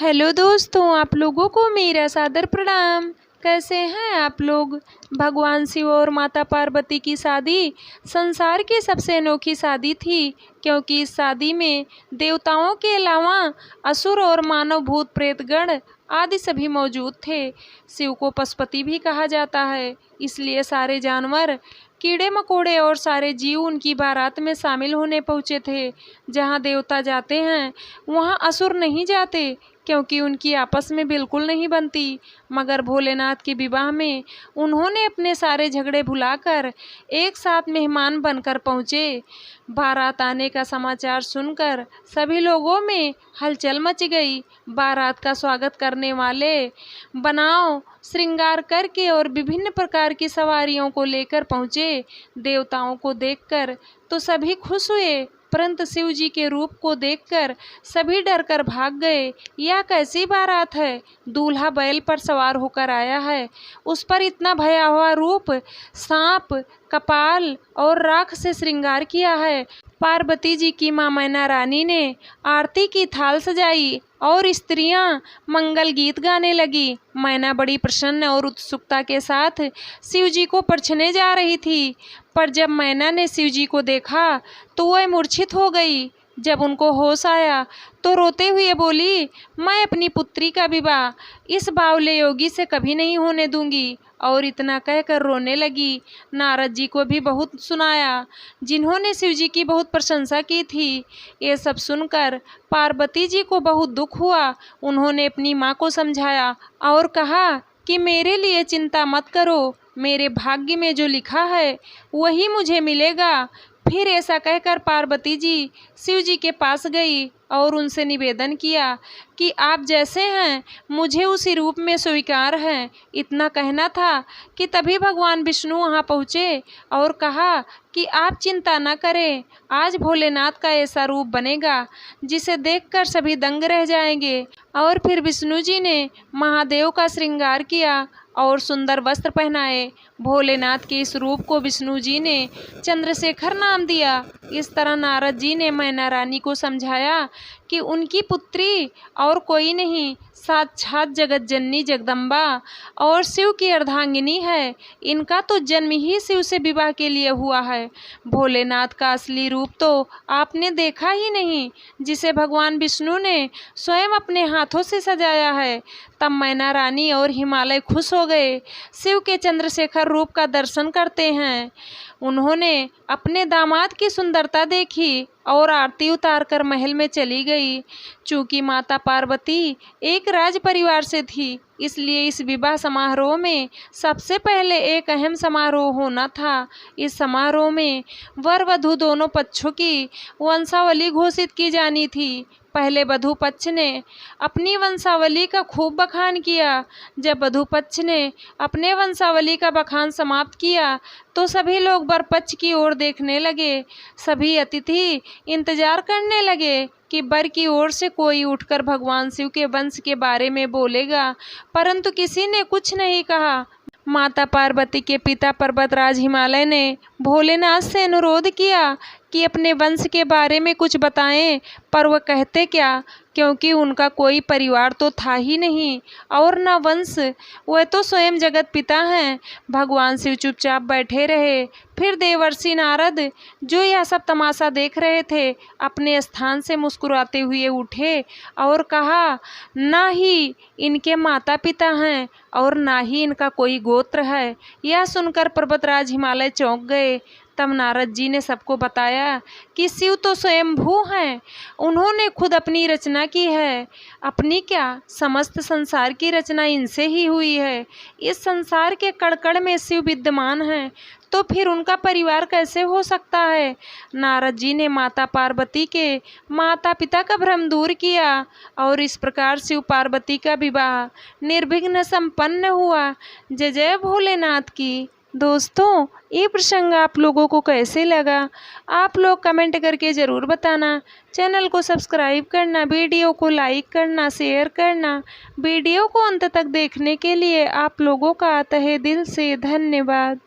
Hello दोस्तों, आप लोगों को मेरा सादर प्रणाम। कैसे हैं आप लोग। भगवान शिव और माता पार्वती की शादी संसार की सबसे अनोखी शादी थी, क्योंकि इस शादी में देवताओं के अलावा असुर और मानव भूत प्रेतगण आदि सभी मौजूद थे। शिव को पशुपति भी कहा जाता है, इसलिए सारे जानवर, कीड़े मकोड़े और सारे जीव उनकी बारात में शामिल होने पहुँचे थे। जहाँ देवता जाते हैं वहाँ असुर नहीं जाते, क्योंकि उनकी आपस में बिल्कुल नहीं बनती। मगर भोलेनाथ के विवाह में उन्होंने अपने सारे झगड़े भुलाकर एक साथ मेहमान बनकर पहुँचे। बारात आने का समाचार सुनकर सभी लोगों में हलचल मच गई। बारात का स्वागत करने वाले बनाव श्रृंगार करके और विभिन्न प्रकार की सवारियों को लेकर पहुँचे। देवताओं को देखकर तो सभी खुश हुए, परंतु शिव जी के रूप को देखकर सभी डरकर भाग गए। यह कैसी बारात है। दूल्हा बैल पर सवार होकर आया है, उस पर इतना भयावह रूप, सांप, कपाल और राख से श्रृंगार किया है। पार्वती जी की मां मैना रानी ने आरती की थाल सजाई और स्त्रियां मंगल गीत गाने लगी। मैना बड़ी प्रसन्न और उत्सुकता के साथ शिव जी को परछने जा रही थी, पर जब मैना ने शिव जी को देखा तो वह मूर्छित हो गई। जब उनको होश आया तो रोते हुए बोली, मैं अपनी पुत्री का विवाह इस बावले योगी से कभी नहीं होने दूंगी। और इतना कहकर रोने लगी। नारद जी को भी बहुत सुनाया, जिन्होंने शिव जी की बहुत प्रशंसा की थी। ये सब सुनकर पार्वती जी को बहुत दुख हुआ। उन्होंने अपनी माँ को समझाया और कहा कि मेरे लिए चिंता मत करो, मेरे भाग्य में जो लिखा है वही मुझे मिलेगा। फिर ऐसा कहकर पार्वती जी शिव जी के पास गई और उनसे निवेदन किया कि आप जैसे हैं मुझे उसी रूप में स्वीकार हैं। इतना कहना था कि तभी भगवान विष्णु वहां पहुँचे और कहा कि आप चिंता न करें, आज भोलेनाथ का ऐसा रूप बनेगा जिसे देखकर सभी दंग रह जाएंगे। और फिर विष्णु जी ने महादेव का श्रृंगार किया और सुंदर वस्त्र पहनाए। भोलेनाथ के इस रूप को विष्णु जी ने चंद्रशेखर नाम दिया। इस तरह नारद जी ने मैना रानी को समझाया कि उनकी पुत्री और कोई नहीं, साक्षात जगत जननी जगदम्बा और शिव की अर्धांगिनी है। इनका तो जन्म ही शिव से विवाह के लिए हुआ है। भोलेनाथ का असली रूप तो आपने देखा ही नहीं, जिसे भगवान विष्णु ने स्वयं अपने हाथों से सजाया है। तब मैना रानी और हिमालय खुश हो गए। शिव के चंद्रशेखर रूप का दर्शन करते हैं। उन्होंने अपने दामाद की सुंदरता देखी और आरती उतार कर महल में चली गई। चूँकि माता पार्वती एक राज परिवार से थी, इसलिए इस विवाह समारोह में सबसे पहले एक अहम समारोह होना था। इस समारोह में वर वधू दोनों पक्षों की वंशावली घोषित की जानी थी। पहले वधू पक्ष ने अपनी वंशावली का खूब बखान किया। जब वधू पक्ष ने अपने वंशावली का बखान समाप्त किया तो सभी लोग वर पक्ष की ओर देखने लगे। सभी अतिथि इंतजार करने लगे कि वर की ओर से कोई उठकर भगवान शिव के वंश के बारे में बोलेगा, परंतु किसी ने कुछ नहीं कहा। माता पार्वती के पिता पर्वतराज हिमालय ने भोलेनाथ से अनुरोध किया कि अपने वंश के बारे में कुछ बताएं, पर वह कहते क्या, क्योंकि उनका कोई परिवार तो था ही नहीं और न वंश। वह तो स्वयं जगत पिता हैं। भगवान शिव चुपचाप बैठे रहे। फिर देवर्षि नारद, जो यह सब तमाशा देख रहे थे, अपने स्थान से मुस्कुराते हुए उठे और कहा, ना ही इनके माता पिता हैं और ना ही इनका कोई गोत्र है। यह सुनकर पर्वतराज हिमालय चौंक गए। तब नारद जी ने सबको बताया कि शिव तो स्वयंभू हैं, उन्होंने खुद अपनी रचना की है। अपनी क्या, समस्त संसार की रचना इनसे ही हुई है। इस संसार के कण-कण में शिव विद्यमान हैं, तो फिर उनका परिवार कैसे हो सकता है। नारद जी ने माता पार्वती के माता पिता का भ्रम दूर किया और इस प्रकार शिव पार्वती का विवाह निर्विघ्न संपन्न हुआ। जय जय भोलेनाथ की। दोस्तों, ये प्रसंग आप लोगों को कैसे लगा, आप लोग कमेंट करके ज़रूर बताना। चैनल को सब्सक्राइब करना, वीडियो को लाइक करना, शेयर करना। वीडियो को अंत तक देखने के लिए आप लोगों का तहे दिल से धन्यवाद।